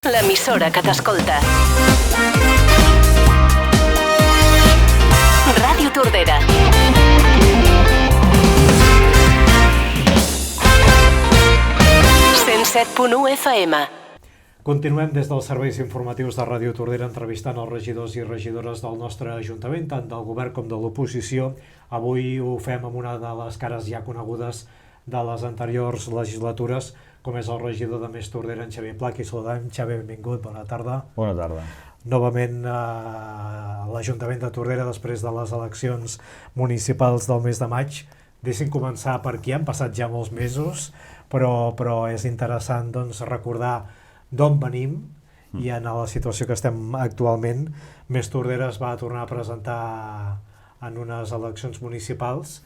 L'emissora que t'escolta. Ràdio Tordera. FM. Continuem des dels serveis informatius de Ràdio Tordera entrevistant els regidors i regidores del nostre Ajuntament, tant del govern com de l'oposició. Avui ho fem amb una de les cares ja conegudes de les anteriors legislatures, com és el regidor de Més Tordera, en Xavier Pla. Aquí saludem. Xavier, benvingut, bona tarda. Bona tarda. Novament a l'Ajuntament de Tordera després de les eleccions municipals del mes de maig. Deixin començar per aquí, han passat ja molts mesos, però és interessant doncs, recordar d'on venim i en la situació que estem actualment. Més Tordera es va tornar a presentar en unes eleccions municipals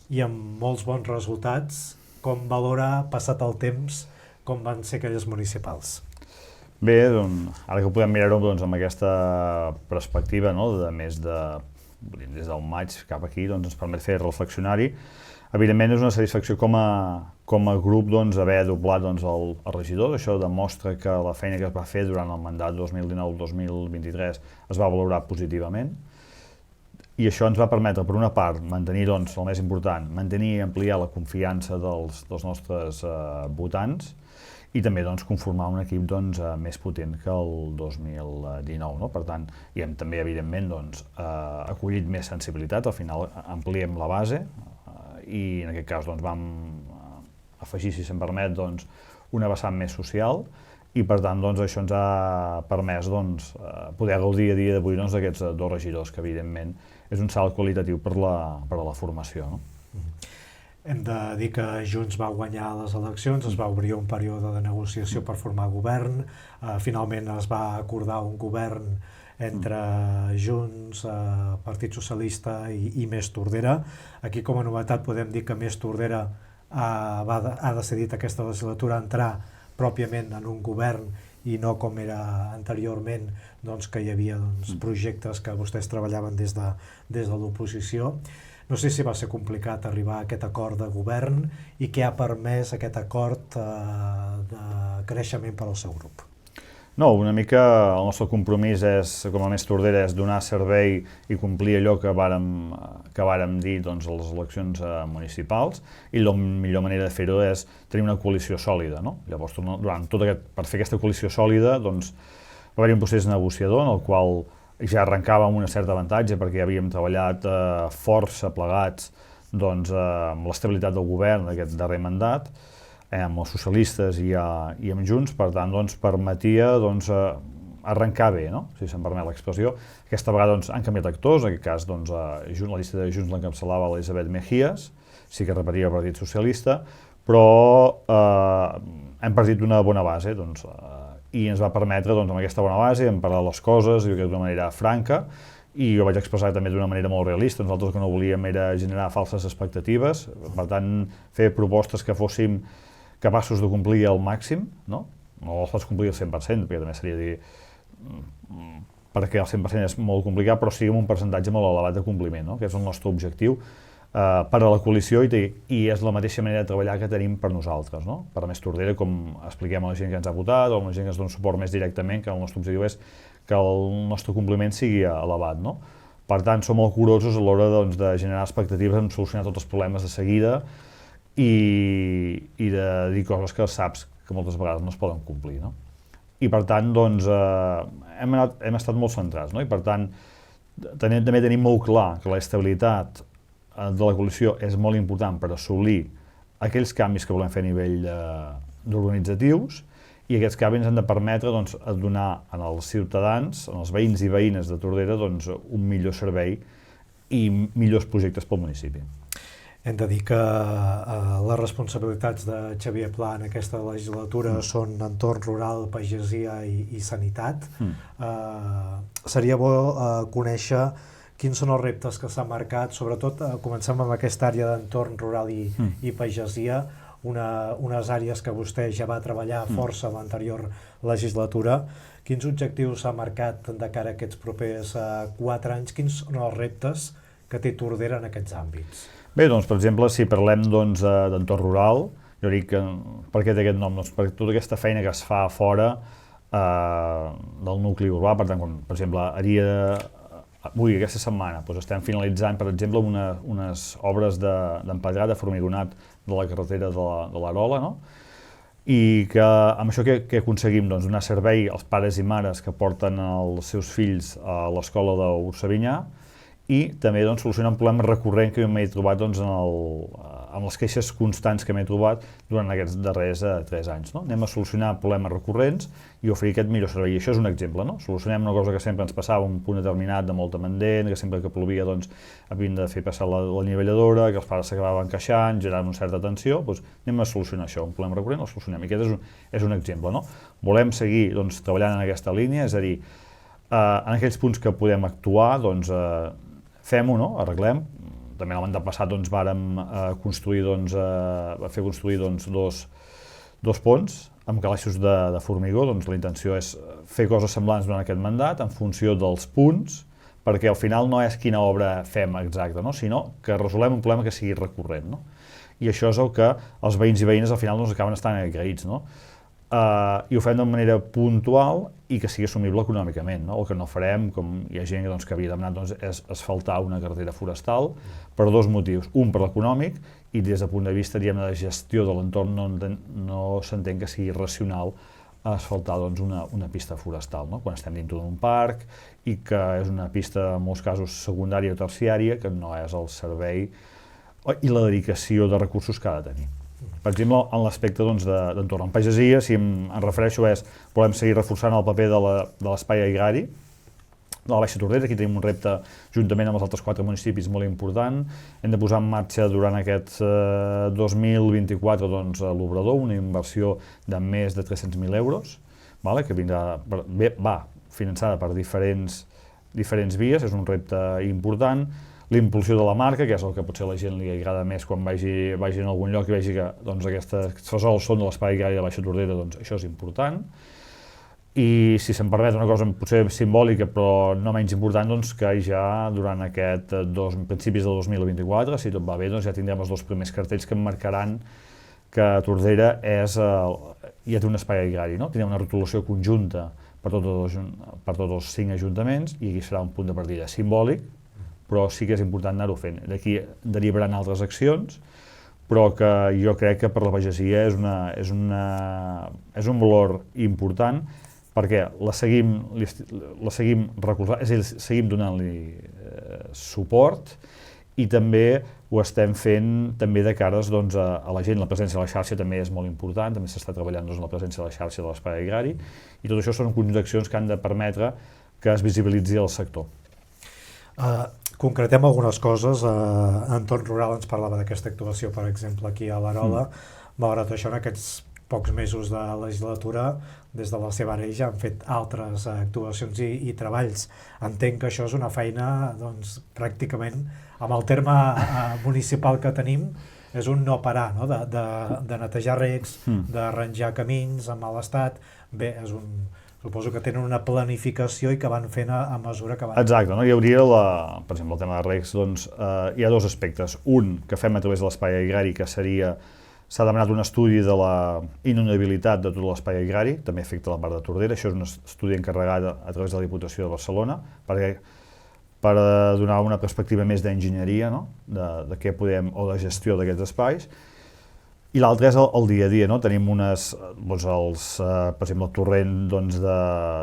i amb molts bons resultats. Com valora, passat el temps, com van ser aquelles municipals? Bé, doncs, ara que podem mirar-ho doncs, amb aquesta perspectiva, no, de més de, des del maig cap aquí, doncs, ens permet fer reflexionar-hi. Evidentment és una satisfacció com a grup doncs, haver doblat doncs, el regidor. Això demostra que la feina que es va fer durant el mandat 2019-2023 es va valorar positivament. I això ens va permetre, per una part, mantenir, doncs, el més important, mantenir i ampliar la confiança dels nostres votants i també doncs, conformar un equip doncs, més potent que el 2019. No? Per tant, i hem també, evidentment, doncs, acollit més sensibilitat. Al final ampliem la base i en aquest cas doncs, vam afegir, si se'm permet, doncs, una vessant més social i per tant doncs, això ens ha permès doncs, poder gaudir a dia d'avui doncs, d'aquests dos regidors, que evidentment és un salt qualitatiu per a la formació. No? Hem de dir que Junts va guanyar les eleccions, es va obrir un període de negociació per formar govern, finalment es va acordar un govern entre Junts, Partit Socialista i Més Tordera. Aquí, com a novetat, podem dir que Més Tordera ha decidit aquesta legislatura entrar pròpiament en un govern i no com era anteriorment, doncs, que hi havia doncs, projectes que vostès treballaven des de l'oposició. No sé si va ser complicat arribar a aquest acord de govern i què ha permès aquest acord de creixement per al seu grup. No, una mica el nostre compromís com a Més Tordera és donar servei i complir allò que vàrem dir doncs, a les eleccions municipals i la millor manera de fer-ho és tenir una coalició sòlida. No? Llavors, per fer aquesta coalició sòlida doncs, va haver-hi un procés negociador en el qual ja arrencava amb un cert avantatge perquè havíem treballat força plegats doncs, amb l'estabilitat del govern d'aquest darrer mandat, amb els socialistes i amb Junts, per tant, doncs, permetia doncs, arrencar bé, no? Si se'm permet l'expressió. Aquesta vegada doncs, han canviat actors, en aquest cas doncs, la llista de Junts l'encapçalava l'Elisabet Mejías, sí que repetia el Partit Socialista, però hem partit d'una bona base doncs, i ens va permetre doncs, amb aquesta bona base en parlar les coses d'una manera franca i ho vaig expressar també d'una manera molt realista. Nosaltres el que no volíem era generar falses expectatives, per tant fer propostes que fóssim capaços de complir al màxim, no els pots complir al 100%, perquè també seria dir perquè el 100% és molt complicat, però sí amb un percentatge molt elevat de compliment, no? Que és el nostre objectiu per a la coalició i és la mateixa manera de treballar que tenim per nosaltres, no? Per a Més Tordera, com expliquem a la gent que ens ha votat o a la gent que ens dona suport més directament, que el nostre objectiu és que el nostre compliment sigui elevat, no? Per tant, som molt curosos a l'hora doncs, de generar expectatives en solucionar tots els problemes de seguida i de dir coses que saps que moltes vegades no es poden complir, no? I per tant, doncs, hem estat molt centrats, no? I per tant, també tenim molt clar que l'estabilitat de la coalició és molt important per assolir aquells canvis que volem fer a nivell organitzatius i aquests canvis han de permetre doncs, donar als ciutadans, als veïns i veïnes de Tordera doncs, un millor servei i millors projectes pel municipi. Hem de dir que les responsabilitats de Xavier Pla en aquesta legislatura són entorn rural, pagesia i sanitat. Seria bo conèixer quins són els reptes que s'han marcat, sobretot comencem amb aquesta àrea d'entorn rural i pagesia, unes àrees que vostè ja va treballar força a l'anterior legislatura. Quins objectius s'ha marcat de cara a aquests propers 4 anys? Quins són els reptes que té Tordera en aquests àmbits? Bé, doncs, per exemple, si parlem d'entorn rural, jo dic que per què té aquest nom? Doncs per tota aquesta feina que es fa a fora del nucli urbà. Per tant, per exemple, avui, aquesta setmana, doncs estem finalitzant, per exemple, unes obres d'empedrat, de formigonat de la carretera de l'Arola, no? I que amb això que aconseguim? Doncs donar servei als pares i mares que porten els seus fills a l'escola d'Ursavinyà, i també doncs, solucionar un problema recurrent que jo m'he trobat doncs, amb les queixes constants que m'he trobat durant aquests darrers 3 anys. No? Anem a solucionar problemes recurrents i oferir aquest millor servei. I això és un exemple. No? Solucionem una cosa que sempre ens passava, un punt determinat de molta mandent, que sempre que plovia doncs, havien de fer passar la nivelladora, que els pares s'acabaven queixant, generant una certa tensió. Doncs anem a solucionar això, un problema recurrent el solucionem. I aquest és un exemple. No? Volem seguir doncs, treballant en aquesta línia, és a dir, en aquells punts que podem actuar, doncs, fem-ho, no? Arreglem. També el mandat passat doncs, vàrem construir, fer construir dos ponts amb calaixos de formigó. Doncs, la intenció és fer coses semblants durant aquest mandat en funció dels punts, perquè al final no és quina obra fem exacta, no? Sinó que resolem un problema que sigui recurrent. No? I això és el que els veïns i veïnes al final doncs, acaben estant agraïts. No? I ho fem de manera puntual i que sigui assumible econòmicament. No? El que no farem, com hi ha gent que havia demanat, doncs, és asfaltar una carretera forestal per 2 motius. Un, per l'econòmic, i des del punt de vista de gestió de l'entorn no s'entén que sigui racional asfaltar doncs, una pista forestal, no? Quan estem dintre d'un parc i que és una pista, en molts casos, secundària o terciària, que no és el servei i la dedicació de recursos que ha de tenir. Per exemple, en l'aspecte d'entorn. En pagesia, si em refereixo, volem seguir reforçant el paper de l'espai agrari de la Baixa Tordera. Aquí tenim un repte, juntament amb els altres 4 municipis, molt important. Hem de posar en marxa durant aquest 2024 l'obrador, una inversió de més de 300.000 euros, que va finançada per diferents vies, és un repte important. L'impulsió de la marca, que és el que potser a la gent li agrada més quan vagi en algun lloc i vegi que aquests fesols són de l'espai agrari de Baixa Tordera, doncs això és important. I si se'm permet una cosa potser simbòlica però no menys important, doncs que ja durant principis del 2024, si tot va bé, doncs ja tindrem els 2 primers cartells que marcaran que Tordera ja té un espai agrari. No? Tindrem una rotulació conjunta per tots els 5 ajuntaments i aquí serà un punt de partida simbòlic, però sí que és important anar-ho fent. D'aquí derivaran altres accions, però que jo crec que per la pagesia és un valor important perquè la seguim recolzant, és a dir, seguim donant-li suport i també ho estem fent també de cares a la gent. La presència de la xarxa també és molt important, també s'està treballant en la presència de la xarxa de l'espai agrari i tot això són un conjunt d'accions que han de permetre que es visibilitzi el sector. Concretem algunes coses. Entorn Rural ens parlava d'aquesta actuació, per exemple, aquí a l'Arola. Malgrat això, en aquests pocs mesos de legislatura, des de la seva àrea ja han fet altres actuacions i treballs. Entenc que això és una feina, doncs, pràcticament, amb el terme municipal que tenim, és un no parar, no? De netejar recs, d'arranjar camins en mal estat. Bé, suposo que tenen una planificació i que van fent a mesura que van... Exacte, no? Hi hauria, per exemple, el tema de recs, doncs, hi ha 2 aspectes. Un, que fem a través de l'espai agrari, que s'ha demanat un estudi de la inundabilitat de tot l'espai agrari, també afecta la part de Tordera. Això és un estudi encarregat a través de la Diputació de Barcelona, per donar una perspectiva més d'enginyeria, no? de què podem, o de gestió d'aquests espais. I l'altre és el dia a dia, no? Tenim per exemple, el torrent de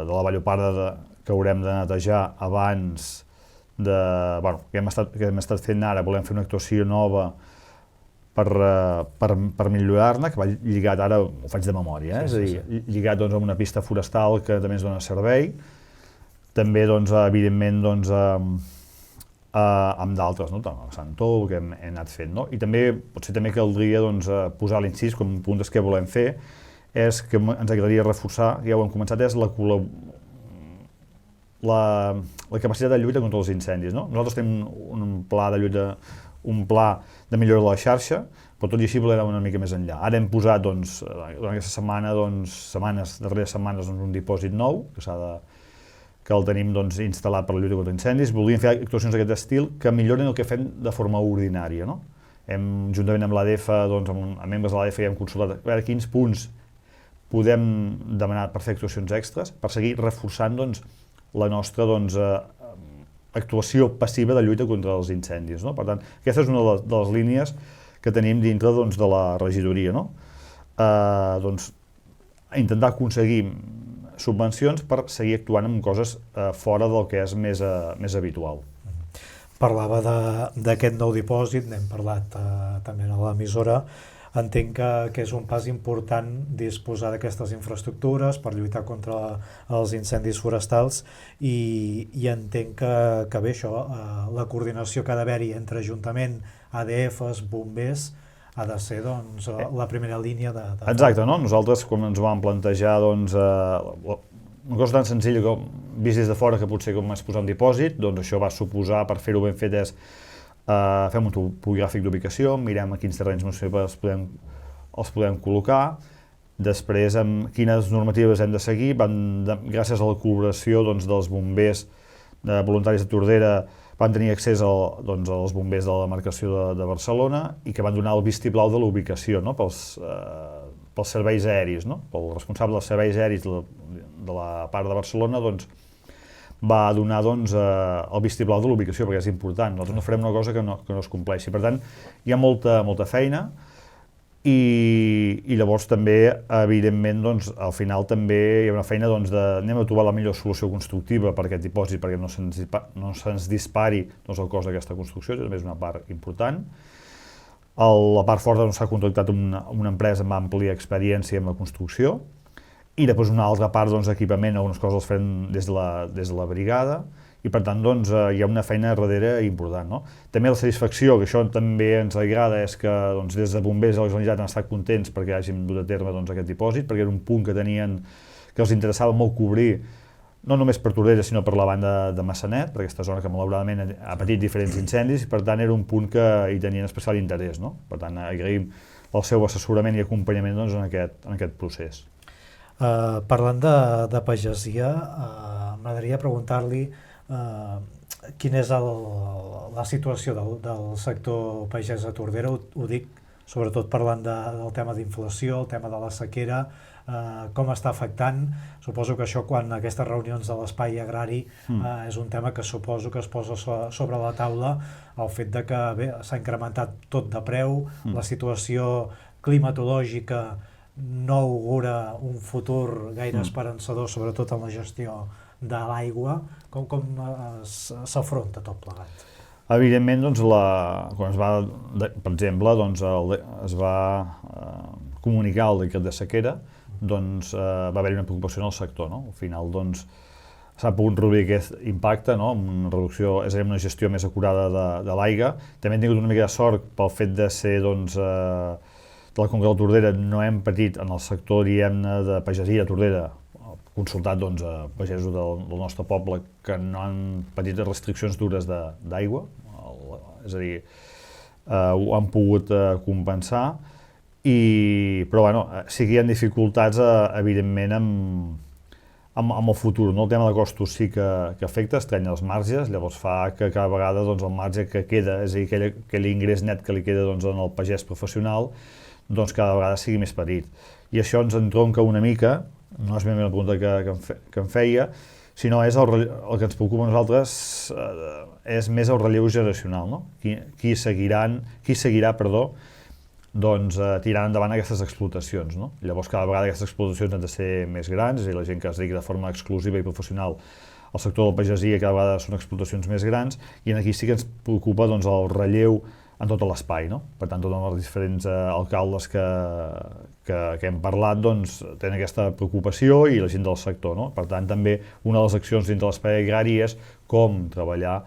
la Valloparda que haurem de netejar abans que hem estat fent ara. Volem fer una actuació nova per millorar-ne, que va lligat, ara ho faig de memòria, és a dir, lligat amb una pista forestal que també ens dona servei, també, evidentment, amb d'altres, no? Tant a Sant Tou, que hem anat fent. No? I també, potser també caldria posar l'incís, com un punt que volem fer, és que ens agradaria reforçar, ja ho hem començat, és la capacitat de lluita contra els incendis. No? Nosaltres tenim un pla de lluita, un pla de millora de la xarxa, però tot i així volem anar una mica més enllà. Ara hem posat, durant aquesta setmana, darreres setmanes, un dipòsit nou, que el tenim instal·lat per la lluita contra incendis. Voldríem fer actuacions d'aquest estil que milloren el que fem de forma ordinària. No? Juntament amb l'ADF, amb membres de l'ADF, hem consultat a veure quins punts podem demanar per fer actuacions extres, per seguir reforçant la nostra actuació passiva de lluita contra els incendis. No? Per tant, aquesta és una de les línies que tenim dintre de la regidoria. No? Intentar aconseguir subvencions per seguir actuant en coses fora del que és més habitual. Parlava d'aquest nou dipòsit, n'hem parlat també a l'emissora. Entenc que és un pas important disposar d'aquestes infraestructures per lluitar contra els incendis forestals i entenc que bé, això, la coordinació que ha d'haver-hi entre Ajuntament, ADFs, bombers, ha de ser la primera línia de... Exacte, no? Nosaltres, quan ens vam plantejar una cosa tan senzilla com vist des de fora que potser com és posar un dipòsit, doncs això va suposar, per fer-ho ben fet, fem un topogràfic d'ubicació, mirem a quins terrenys municipals els podem col·locar, després amb quines normatives hem de seguir, gràcies a la col·laboració dels bombers voluntaris de Tordera, van tenir accés als bombers de la demarcació de Barcelona i que van donar el vistiplau de l'ubicació, no? pels serveis aeris, no? Pel responsable dels serveis aeris de la part de Barcelona, va donar el vistiplau de l'ubicació, perquè és important. Nosaltres no farem una cosa que no es compleixi. Per tant, hi ha molta feina i llavors també, evidentment, al final també hi ha una feina anem a trobar la millor solució constructiva per aquest dipòsit perquè no se'ns dispari el cost d'aquesta construcció, també és una part important. La part forta s'ha contractat una empresa amb àmplia experiència en la construcció i després una altra part d'equipament, algunes coses les fem des de la brigada i per tant hi ha una feina darrere important. No? També la satisfacció, que això també ens agrada, és que des de bombers de la Generalitat han estat contents perquè hàgim dut a terme aquest dipòsit, perquè era un punt que els interessava molt cobrir, no només per Tordera, sinó per la banda de Massanet, per aquesta zona que malauradament ha patit diferents incendis i per tant era un punt que hi tenien especial interès. No? Per tant, agraïm el seu assessorament i acompanyament en aquest procés. Parlant de pagesia, m'agradaria preguntar-li quina és la situació del sector pagès a Tordera. Ho dic sobretot parlant del tema d'inflació, el tema de la sequera, com està afectant. Suposo que això, quan aquestes reunions de l'espai agrari, és un tema que suposo que es posa sobre la taula, el fet de que s'ha incrementat tot de preu, la situació climatològica no augura un futur gaire esperançador, sobretot en la gestió de l'aigua. Com s'afronta tot plegat? Evidentment, quan per exemple, es va comunicar el decret de sequera, va haver-hi una preocupació en el sector. No? Al final s'ha pogut reduir aquest impacte, no? Amb una reducció, és a dir, una gestió més acurada de l'aigua. També hem tingut una mica de sort pel fet de ser de la Conca de Tordera, no hem patit en el sector, diguem-ne, de pagesia a Tordera, consultat a pagesos del nostre poble que no han patit restriccions dures d'aigua, és a dir, ho han pogut compensar, però sí que hi ha dificultats, evidentment, amb el futur. El tema de costos sí que afecta, estreny els marges, llavors fa que cada vegada el marge que queda, és a dir, aquell ingrés net que li queda en el pagès professional, cada vegada sigui més petit. I això ens entronca una mica, no és ben bé la pregunta que em feia, sinó és el que ens preocupa a nosaltres és més el relleu generacional, no? Qui seguirà tirant endavant aquestes explotacions, no? Llavors cada vegada aquestes explotacions han de ser més grans, és a dir, la gent que es dedica de forma exclusiva i professional al sector de la pagesia cada vegada són explotacions més grans i aquí sí que ens preocupa el relleu en tot l'espai, no? Per tant, tots els diferents alcaldes que hem parlat tenen aquesta preocupació i la gent del sector, no? Per tant, també una de les accions dins de l'espai agrari és com treballar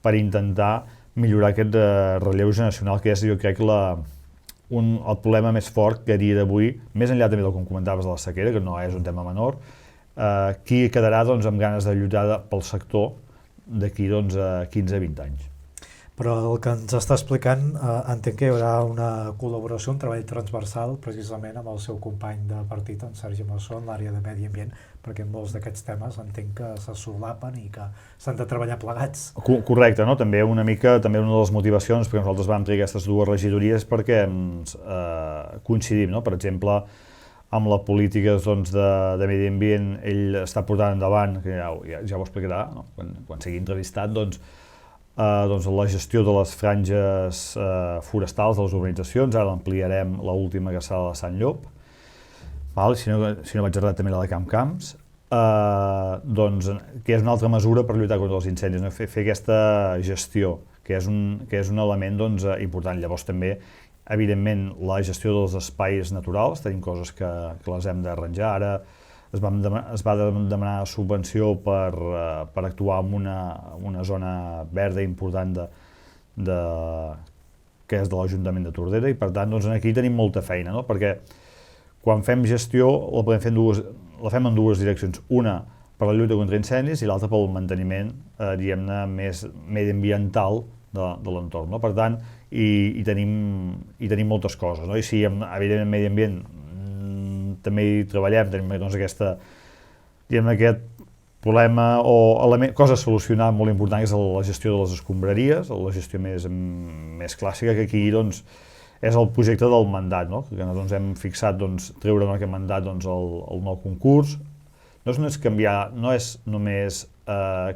per intentar millorar aquest relleu generacional, que és, jo crec, el problema més fort que a dia d'avui, més enllà també del que comentaves de la sequera, que no és un tema menor, qui quedarà amb ganes de lluitar pel sector d'aquí a 15-20 anys. Però el que ens està explicant, entenc que hi haurà una col·laboració, un treball transversal, precisament amb el seu company de partit, en Sergi Massó, en l'àrea de Medi Ambient, perquè molts d'aquests temes entenc que se solapen i que s'han de treballar plegats. Correcte, no? També una de les motivacions perquè nosaltres vam triar aquestes dues regidories perquè ens coincidim, no? Per exemple, amb la política doncs, de medi ambient ell està portant endavant, que ja ho explicarà, no? Quan sigui entrevistat, doncs la gestió de les franges forestals de les urbanitzacions. Ara l'ampliarem, l'última que serà la de Sant Llop, si no vaig errar també la de Camps, que és una altra mesura per lluitar contra els incendis, no? Fer aquesta gestió, que és un element important. Llavors també, evidentment, la gestió dels espais naturals, tenim coses que les hem d'arranjar. Ara es va demanar subvenció per actuar en una zona verda important que és de l'Ajuntament de Tordera, i per tant aquí tenim molta feina, no? Perquè quan fem gestió la fem en dues direccions, una per la lluita contra incendis i l'altra pel manteniment, diguem-ne, més mediambiental de l'entorn, no? Per tant, i tenim moltes coses, no? I si evidentment en medi ambient també hi treballem, tenim aquest problema o cosa a solucionar molt important, que és la gestió de les escombraries, la gestió més clàssica, que aquí és el projecte del mandat, no? Que nosaltres hem fixat treure en aquest mandat el nou concurs. No és només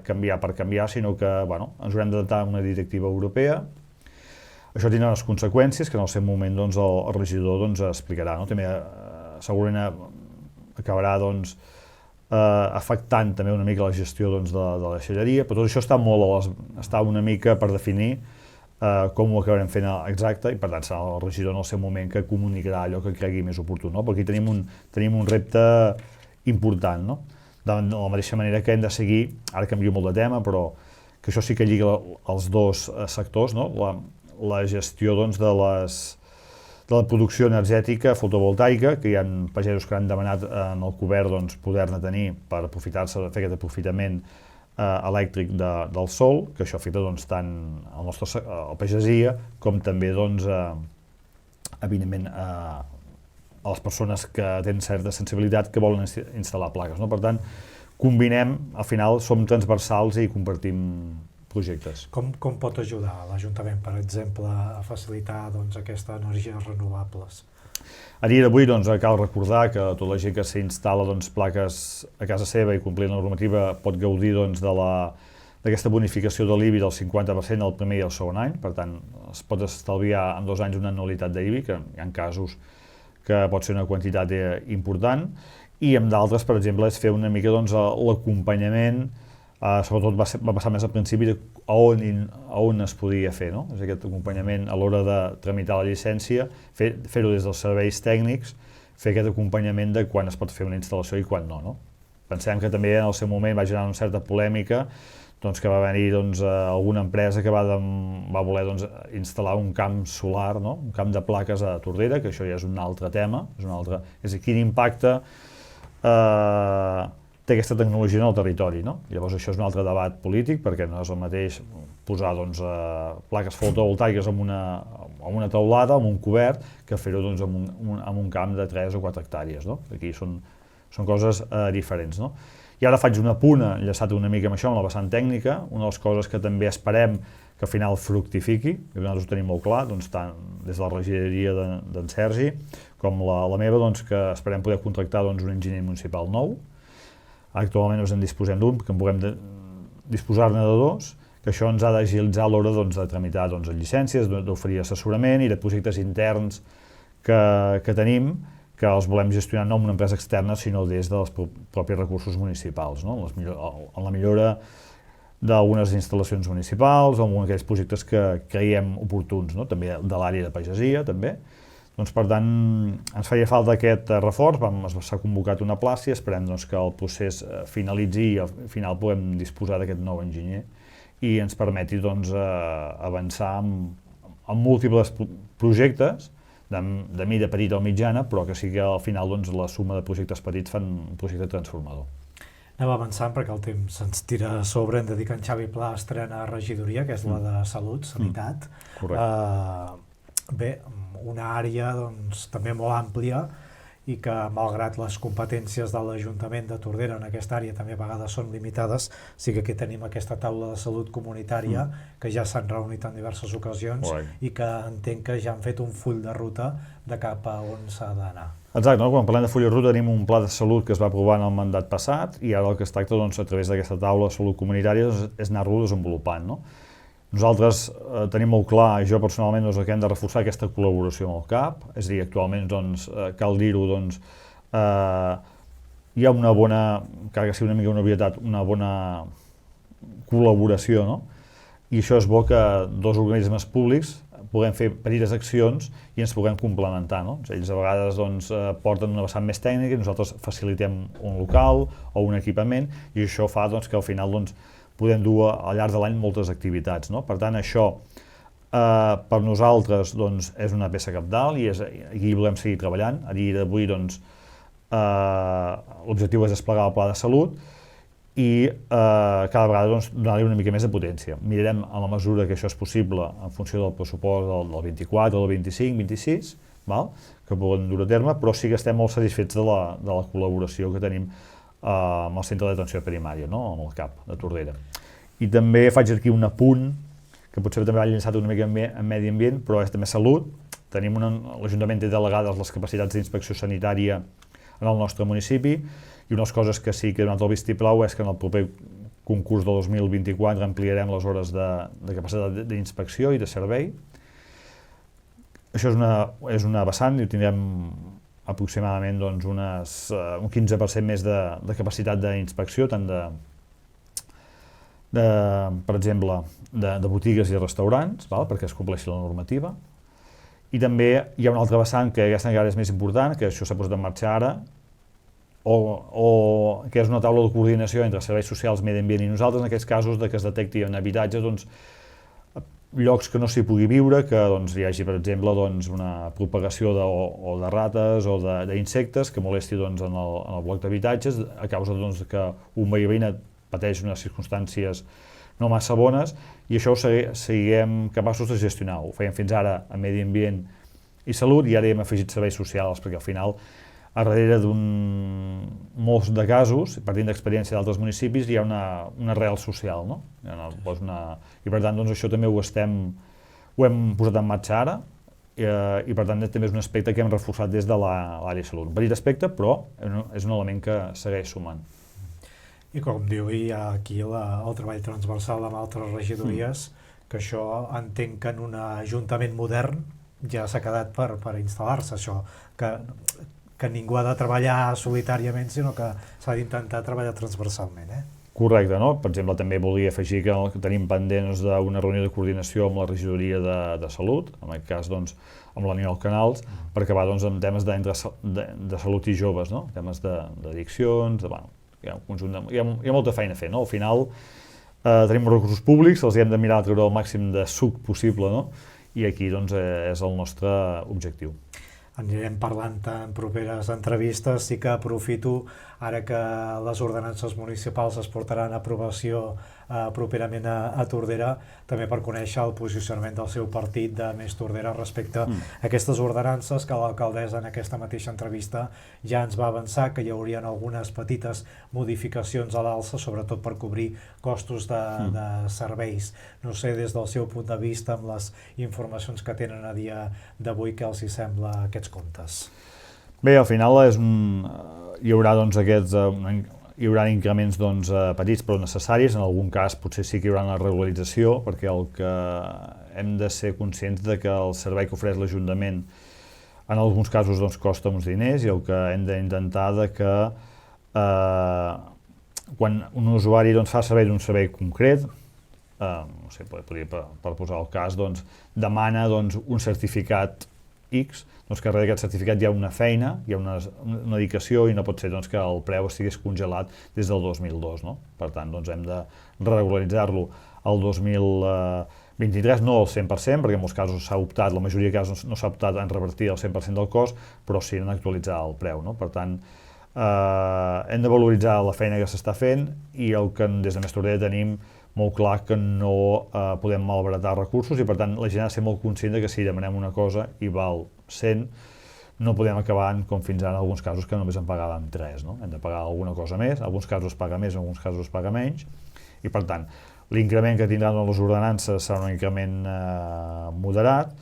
canviar per canviar, sinó que ens haurem d'adaptar a una directiva europea. Això tindrà unes conseqüències que en el seu moment el regidor explicarà, no? També segurament acabarà afectant també una mica la gestió de la deixalleria, però tot això està una mica per definir com ho acabarem fent exacte, i per tant serà el regidor en el seu moment que comunicarà allò que cregui més oportú, no? Perquè aquí tenim un repte important, no? De la mateixa manera que hem de seguir, ara canvio molt de tema, però que això sí que lliga els dos sectors, no? La gestió de la producció energètica fotovoltaica, que hi ha pagesos que han demanat en el cobert poder-ne tenir per aprofitar-se, fer aquest aprofitament elèctric del sol, que això afecta tant a la pagesia com també evidentment a les persones que tenen certa sensibilitat que volen instal·lar plaques, no? Per tant, combinem, al final som transversals i compartim projectes. Com pot ajudar l'Ajuntament, per exemple, a facilitar aquestes energies renovables? A dia d'avui cal recordar que tota la gent que s'instal·la plaques a casa seva i complint la normativa pot gaudir d'aquesta bonificació de l'IBI del 50% el primer i el segon any. Per tant, es pot estalviar en 2 anys una anualitat d'IBI, que hi ha casos que pot ser una quantitat important, i en d'altres, per exemple, és fer una mica l'acompanyament, sobretot va passar més al principi a on es podia fer, no? És aquest acompanyament a l'hora de tramitar la llicència, fer-ho des dels serveis tècnics, fer aquest acompanyament de quan es pot fer una instal·lació i quan no, no? Pensem que també en el seu moment va generar una certa polèmica, que va venir alguna empresa que va voler instal·lar un camp solar, no? Un camp de plaques a Tordera, que això ja és un altre tema, és a dir, quin impacte té aquesta tecnologia en el territori, no? Llavors això és un altre debat polític, perquè no és el mateix posar plaques fotovoltaiques en una teulada, en un cobert, que fer-ho en un camp de 3 o 4 hectàrees, no? Aquí són coses diferents, no? I ara faig un apunt, enllaçat una mica amb això, amb la vessant tècnica. Una de les coses que també esperem que al final fructifiqui, que nosaltres ho tenim molt clar, tant des de la regidoria d'en Sergi com la meva, que esperem poder contractar un enginyer municipal nou. Actualment en disposem d'un, que en puguem disposar-ne de 2, que això ens ha d'agilitzar a l'hora de tramitar llicències, d'oferir assessorament i de projectes interns que tenim, que els volem gestionar no amb una empresa externa, sinó des dels propis recursos municipals, no? En la millora d'algunes instal·lacions municipals o en aquells projectes que creiem oportuns, no? També de l'àrea de pagesia, també. Per tant, ens feia falta aquest reforç, s'ha convocat una plaça i esperem que el procés finalitzi i al final puguem disposar d'aquest nou enginyer i ens permeti avançar en múltiples projectes de mida petita o mitjana, però que sigui al final la suma de projectes petits fan un projecte transformador. Anem avançant perquè el temps se'ns tira a sobre. Hem de dir que en Xavi Pla estrena regidoria, que és la de Salut, Sanitat. Bé, una àrea també molt àmplia i que, malgrat les competències de l'Ajuntament de Tordera en aquesta àrea també a vegades són limitades, sí que aquí tenim aquesta taula de salut comunitària que ja s'han reunit en diverses ocasions i que entenc que ja han fet un full de ruta de cap a on s'ha d'anar. Exacte, no? Quan parlem de full de ruta tenim un pla de salut que es va aprovar en el mandat passat i ara el que es tracta, doncs, a través d'aquesta taula de salut comunitària és anar-lo desenvolupant, no? Nosaltres tenim molt clar, i jo personalment, doncs, que hem de reforçar aquesta col·laboració amb el CAP, és a dir, actualment, doncs, cal dir-ho, doncs, hi ha una bona, encara que sigui una mica una obvietat, una bona col·laboració, no? I això és bo que dos organismes públics puguem fer petites accions i ens puguem complementar, no? Ells a vegades doncs, porten una vessant més tècnica i nosaltres facilitem un local o un equipament i això fa doncs, que al final doncs, podem dur al llarg de l'any moltes activitats, no? Per tant, això per nosaltres doncs, és una peça cabdal i aquí volem seguir treballant. A dia d'avui doncs, l'objectiu és desplegar el pla de salut i cada vegada doncs, donar-li una mica més de potència. Mirarem a la mesura que això és possible en funció del pressupost del 24, del 25, 26, val? Que poden dur a terme, però sí que estem molt satisfets de la col·laboració que tenim amb el centre d'atenció primària, no? Amb el CAP de Tordera. I també faig aquí un apunt, que potser també va llançat una mica en medi ambient, però és també salut. L'Ajuntament té delegades les capacitats d'inspecció sanitària en el nostre municipi, i unes coses que sí que he donat el vistiplau és que en el proper concurs del 2024 ampliarem les hores de capacitat d'inspecció i de servei. Això és una vessant i tindrem aproximadament doncs, un 15% més de capacitat d'inspecció, tant per exemple, de botigues i restaurants, perquè es compleixi la normativa. I també hi ha una altra vessant que aquesta encara és més important, que això s'ha posat en marxa ara, o que és una taula de coordinació entre serveis socials, medi ambient i nosaltres, en aquests casos que es detecti en habitatges doncs, llocs que no s'hi pugui viure, que doncs, hi hagi, per exemple, doncs, una propagació o de rates o d'insectes que molesti doncs, en el bloc d'habitatges a causa doncs, que un veí o veïna pateix unes circumstàncies no massa bones i això ho siguem capaços de gestionar. Ho fèiem fins ara a medi ambient i salut i ara hi hem afegit serveis socials perquè al final a darrere molts de casos, partint d'experiència d'altres municipis, hi ha una arrel social, no? I per tant, doncs, això també ho hem posat en marxa ara i per tant també és un aspecte que hem reforçat des de l'àrea de salut. Un petit aspecte, però és un element que segueix sumant. I com diu, hi ha aquí el treball transversal amb altres regidories, que això entenc que en un ajuntament modern ja s'ha quedat per instal·lar-se, això, que ningú ha de treballar solitàriament, sinó que s'ha d'intentar treballar transversalment. Correcte, no? Per exemple, també volia afegir que tenim pendents d'una reunió de coordinació amb la regidoria de salut, en aquest cas doncs, amb l'Aniol Canals, per acabar doncs, amb temes de salut i joves, no? Temes d'addiccions, hi ha molta feina a fer, no? Al final tenim recursos públics, els hem de mirar a treure el màxim de suc possible, no? I aquí doncs, és el nostre objectiu. Anirem parlant en properes entrevistes, sí que aprofito ara que les ordenances municipals es portaran a aprovació properament a Tordera, també per conèixer el posicionament del seu partit de Més Tordera respecte a aquestes ordenances que l'alcaldessa en aquesta mateixa entrevista ja ens va avançar que hi haurien algunes petites modificacions a l'alça, sobretot per cobrir costos de serveis. No sé, des del seu punt de vista, amb les informacions que tenen a dia d'avui, què els hi sembla aquests comptes? Bé, al final hi haurà doncs, hi haurà increments doncs, petits però necessaris, en algun cas potser sí que hi haurà una regularització, perquè el que hem de ser conscients de que el servei que ofereix l'Ajuntament en alguns casos doncs, costa uns diners i el que hem d'intentar que quan un usuari doncs, fa servei d'un servei concret, no sé, podria per posar el cas, doncs, demana doncs, un certificat X, doncs que darrere d'aquest certificat hi ha una feina, hi ha una dedicació i no pot ser doncs, que el preu estigués congelat des del 2002. No? Per tant, doncs, hem de regularitzar-lo el 2023, no al 100%, perquè en molts casos s'ha optat, la majoria de casos no s'ha optat en revertir el 100% del cost, però sí en actualitzar el preu. No? Per tant, hem de valoritzar la feina que s'està fent i el que des de Més Tordera tenim molt clar que no podem malbaratar recursos i per tant la gent ha de ser molt conscient que si demanem una cosa i val 100 no podem acabar com fins ara en alguns casos que només en pagàvem 3, no? Hem de pagar alguna cosa més, en alguns casos es paga més, en alguns casos es paga menys i per tant l'increment que tindran les ordenances serà un increment moderat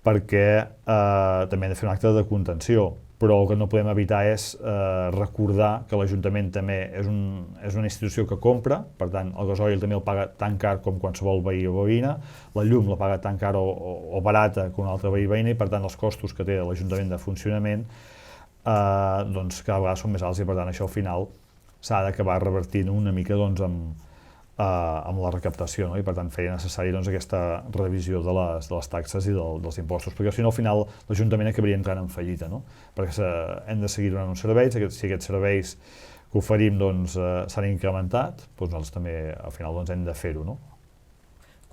perquè també hem de fer un acte de contenció, però el que no podem evitar és recordar que l'Ajuntament també és una institució que compra, per tant el gasoil també el paga tan car com qualsevol veí o veïna, la llum la paga tan car o barata com un altre veí o veïna, i per tant els costos que té l'Ajuntament de funcionament doncs cada vegada són més alts, i per tant això al final s'ha d'acabar revertint una mica doncs, amb la recaptació, no? I per tant feia necessari doncs, aquesta revisió de les taxes i dels impostos, perquè si no al final l'Ajuntament acabaria entrant en fallida, no? Perquè hem de seguir donant uns serveis, si aquests serveis que oferim doncs, s'han incrementat, doncs nosaltres també al final doncs, hem de fer-ho, no?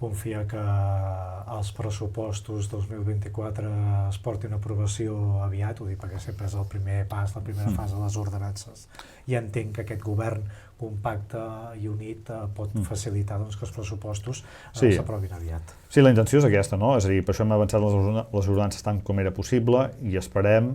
Confia que els pressupostos 2024 es portin a aprovació aviat, ho dic perquè sempre és el primer pas, la primera fase de les ordenances, i entenc que aquest govern compacte i unit pot facilitar doncs, que els pressupostos s'aprovin aviat. Sí, la intenció és aquesta, no? És a dir, per això hem avançat les ordenances tant com era possible i esperem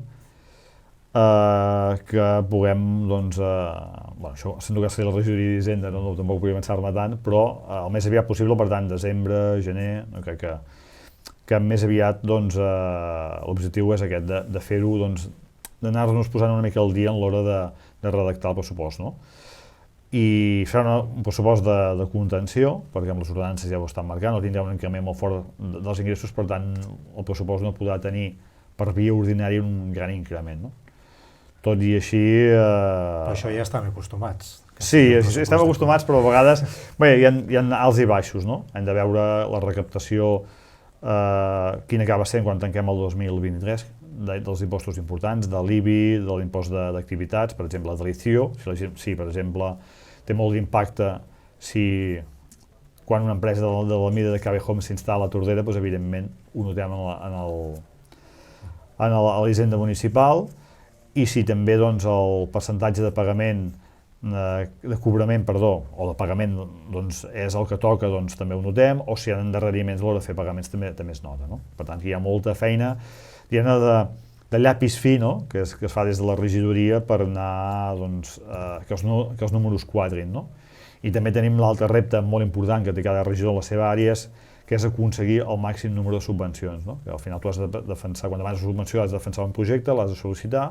que puguem, doncs, això sento que seria la regidoria d'Hisenda, no tampoc vull avançar-me tant, però el més aviat possible, per tant, desembre, gener, no crec que més aviat, doncs, l'objectiu és aquest, de fer-ho, doncs, d'anar-nos posant una mica al dia en l'hora de redactar el pressupost, no? I serà un pressupost de contenció, perquè amb les ordenances ja ho estan marcant, no tindrà un increment molt fort dels ingressos, per tant, el pressupost no podrà tenir per via ordinària un gran increment, no? Tot i així... Però això ja estan acostumats. Sí, estem acostumats, però a vegades hi ha alts i baixos, no? Hem de veure la recaptació, quina acaba sent quan tanquem el 2023, dels impostos importants, de l'IBI, de l'impost d'activitats, per exemple, de l'ICIO, si per exemple té molt d'impacte quan una empresa de la mida de KB Home s'instal·la a Tordera, doncs evidentment ho notem a l'Hisenda Municipal, i si també doncs, el percentatge de pagament, de cobrament, o de pagament doncs, és el que toca, doncs també ho notem, o si hi ha endarreriments a l'hora de fer pagaments també es nota, no? Per tant, hi ha molta feina, diguem-ne, de llapis fi, no? que es fa des de la regidoria per anar doncs, que els números quadrin, no? I també tenim l'altre repte molt important que té cada regidor a la seva àrea, que és aconseguir el màxim número de subvencions, no? Que al final tu has de defensar, quan demanes una subvenció has de defensar un projecte, l'has de sol·licitar,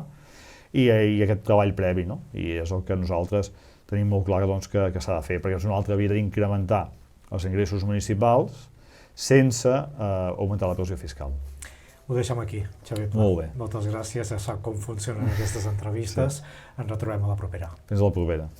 i aquest treball previ, no? I és el que nosaltres tenim molt clar doncs, que s'ha de fer, perquè és una altra via d'incrementar els ingressos municipals sense augmentar la pressió fiscal. Ho deixem aquí, Xavier Pla. Molt bé. Moltes gràcies, ja sap com funcionen aquestes entrevistes. Ens retrobem a la propera. Fins a la propera.